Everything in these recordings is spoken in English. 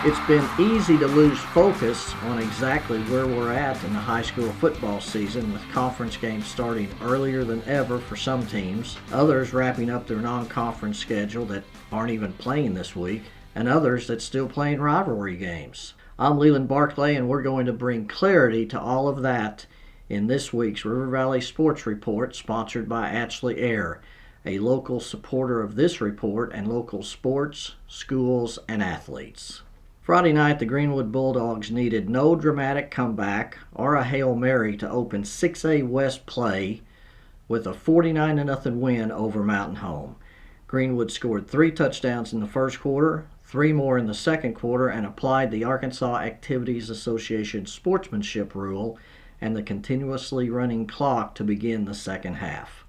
It's been easy to lose focus on exactly where we're at in the high school football season, with conference games starting earlier than ever for some teams, others wrapping up their non-conference schedule that aren't even playing this week, and others that's still playing rivalry games. I'm Leland Barclay, and we're going to bring clarity to all of that in this week's River Valley Sports Report, sponsored by Atchley Air, a local supporter of this report and local sports, schools, and athletes. Friday night, the Greenwood Bulldogs needed no dramatic comeback or a Hail Mary to open 6A West play with a 49-0 win over Mountain Home. Greenwood scored 3 touchdowns in the first quarter, 3 more in the second quarter, and applied the Arkansas Activities Association sportsmanship rule and the continuously running clock to begin the second half.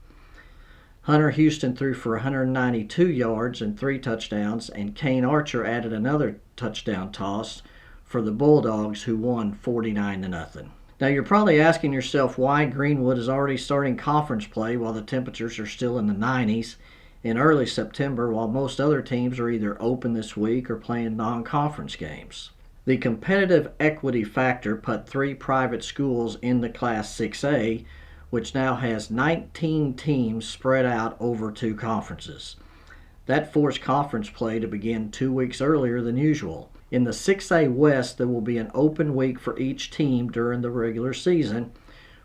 Hunter Houston threw for 192 yards and 3 touchdowns, and Kane Archer added another touchdown toss for the Bulldogs, who won 49-0. Now, you're probably asking yourself why Greenwood is already starting conference play while the temperatures are still in the 90s in early September, while most other teams are either open this week or playing non-conference games. The competitive equity factor put 3 private schools in the Class 6A, which now has 19 teams spread out over 2 conferences. That forced conference play to begin 2 weeks earlier than usual. In the 6A West, there will be an open week for each team during the regular season,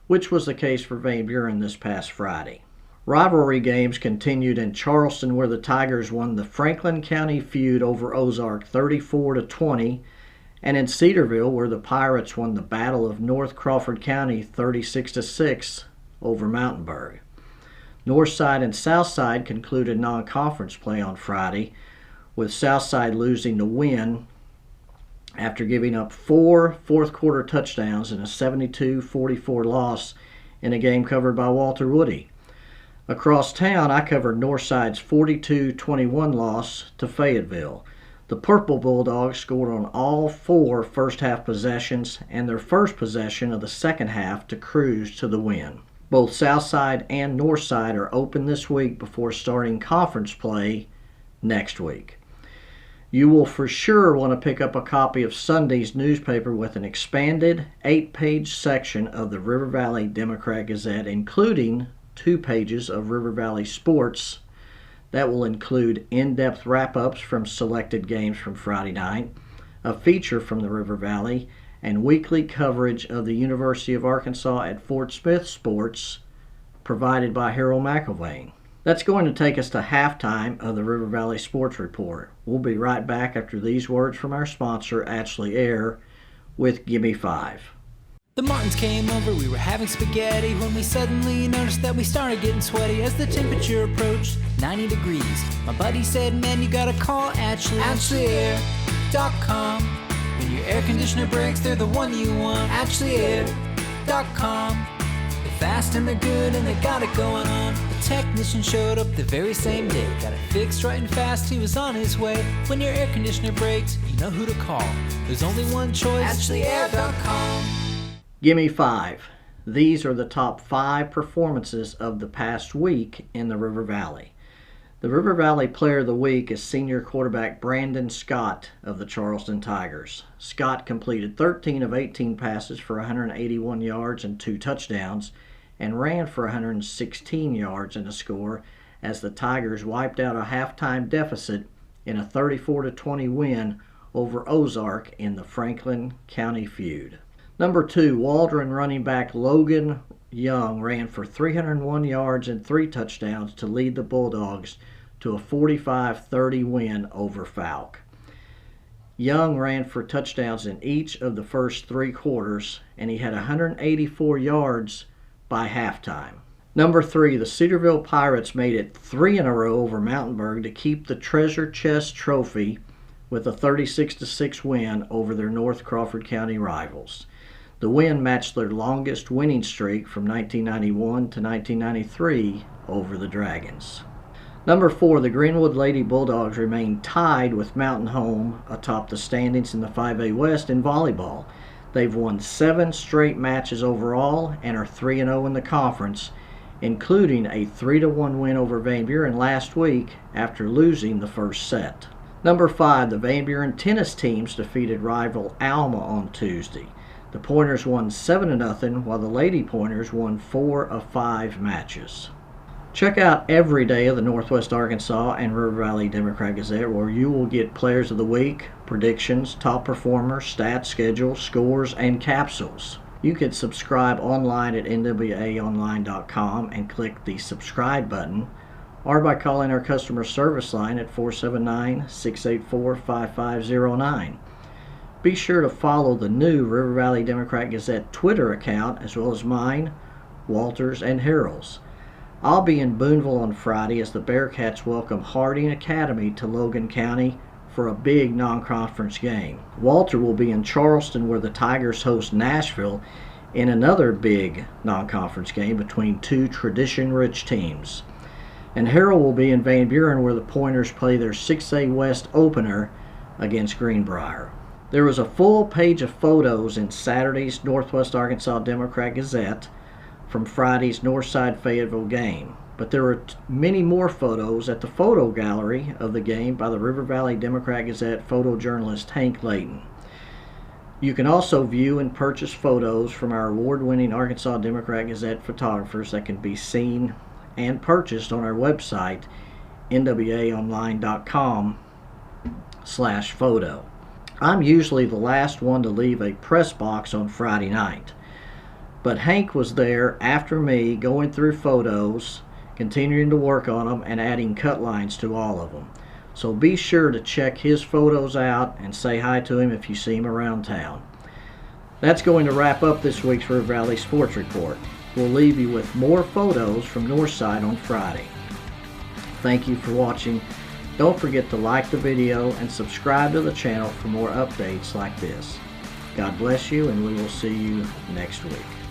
which was the case for Van Buren this past Friday. Rivalry games continued in Charleston, where the Tigers won the Franklin County feud over Ozark 34-20, and in Cedarville, where the Pirates won the Battle of North Crawford County 36-6 over Mountainburg. Northside and Southside concluded non-conference play on Friday, with Southside losing the win after giving up 4 fourth-quarter touchdowns in a 72-44 loss in a game covered by Walter Woody. Across town, I covered Northside's 42-21 loss to Fayetteville. The Purple Bulldogs scored on all 4 first-half possessions and their first possession of the second half to cruise to the win. Both Southside and Northside are open this week before starting conference play next week. You will for sure want to pick up a copy of Sunday's newspaper with an expanded 8-page section of the River Valley Democrat-Gazette, including 2 pages of River Valley sports that will include in-depth wrap-ups from selected games from Friday night, a feature from the River Valley, and weekly coverage of the University of Arkansas at Fort Smith sports provided by Harold McIlvain. That's going to take us to halftime of the River Valley Sports Report. We'll be right back after these words from our sponsor, Atchley Air, with Gimme 5. The Martins came over, we were having spaghetti when we suddenly noticed that we started getting sweaty as the temperature approached 90 degrees. My buddy said, man, you gotta call Atchley. AtchleyAir.com. When your air conditioner breaks, they're the one you want. AtchleyAir.com. They're fast and they're good and they got it going on. The technician showed up the very same day. Got it fixed right and fast, he was on his way. When your air conditioner breaks, you know who to call. There's only one choice. AtchleyAir.com. Gimme 5. These are the top 5 performances of the past week in the River Valley. The River Valley Player of the Week is senior quarterback Brandon Scott of the Charleston Tigers. Scott completed 13 of 18 passes for 181 yards and 2 touchdowns and ran for 116 yards and a score as the Tigers wiped out a halftime deficit in a 34-20 win over Ozark in the Franklin County feud. Number 2, Waldron running back Logan Young ran for 301 yards and 3 touchdowns to lead the Bulldogs to a 45-30 win over Falk. Young ran for touchdowns in each of the first 3 quarters, and he had 184 yards by halftime. Number 3, the Cedarville Pirates made it 3 in a row over Mountainburg to keep the Treasure Chest Trophy with a 36-6 win over their North Crawford County rivals. The win matched their longest winning streak from 1991 to 1993 over the Dragons. Number 4, the Greenwood Lady Bulldogs remain tied with Mountain Home atop the standings in the 5A West in volleyball. They've won 7 straight matches overall and are 3-0 in the conference, including a 3-1 win over Van Buren last week after losing the first set. Number 5, the Van Buren tennis teams defeated rival Alma on Tuesday. The Pointers won 7-0, while the Lady Pointers won 4 of 5 matches. Check out every day of the Northwest Arkansas and River Valley Democrat-Gazette, where you will get Players of the Week, predictions, top performers, stats, schedules, scores, and capsules. You can subscribe online at nwaonline.com and click the subscribe button, or by calling our customer service line at 479-684-5509. Be sure to follow the new River Valley Democrat-Gazette Twitter account, as well as mine, Walter's, and Harold's. I'll be in Boonville on Friday as the Bearcats welcome Harding Academy to Logan County for a big non-conference game. Walter will be in Charleston, where the Tigers host Nashville in another big non-conference game between two tradition-rich teams. And Harold will be in Van Buren, where the Pointers play their 6A West opener against Greenbrier. There was a full page of photos in Saturday's Northwest Arkansas Democrat-Gazette from Friday's Northside Fayetteville game, but there were many more photos at the photo gallery of the game by the River Valley Democrat-Gazette photojournalist Hank Layton. You can also view and purchase photos from our award-winning Arkansas Democrat-Gazette photographers that can be seen and purchased on our website, nwaonline.com/photo. I'm usually the last one to leave a press box on Friday night, but Hank was there after me, going through photos, continuing to work on them, and adding cut lines to all of them. So be sure to check his photos out and say hi to him if you see him around town. That's going to wrap up this week's River Valley Sports Report. We'll leave you with more photos from Northside on Friday. Thank you for watching. Don't forget to like the video and subscribe to the channel for more updates like this. God bless you, and we will see you next week.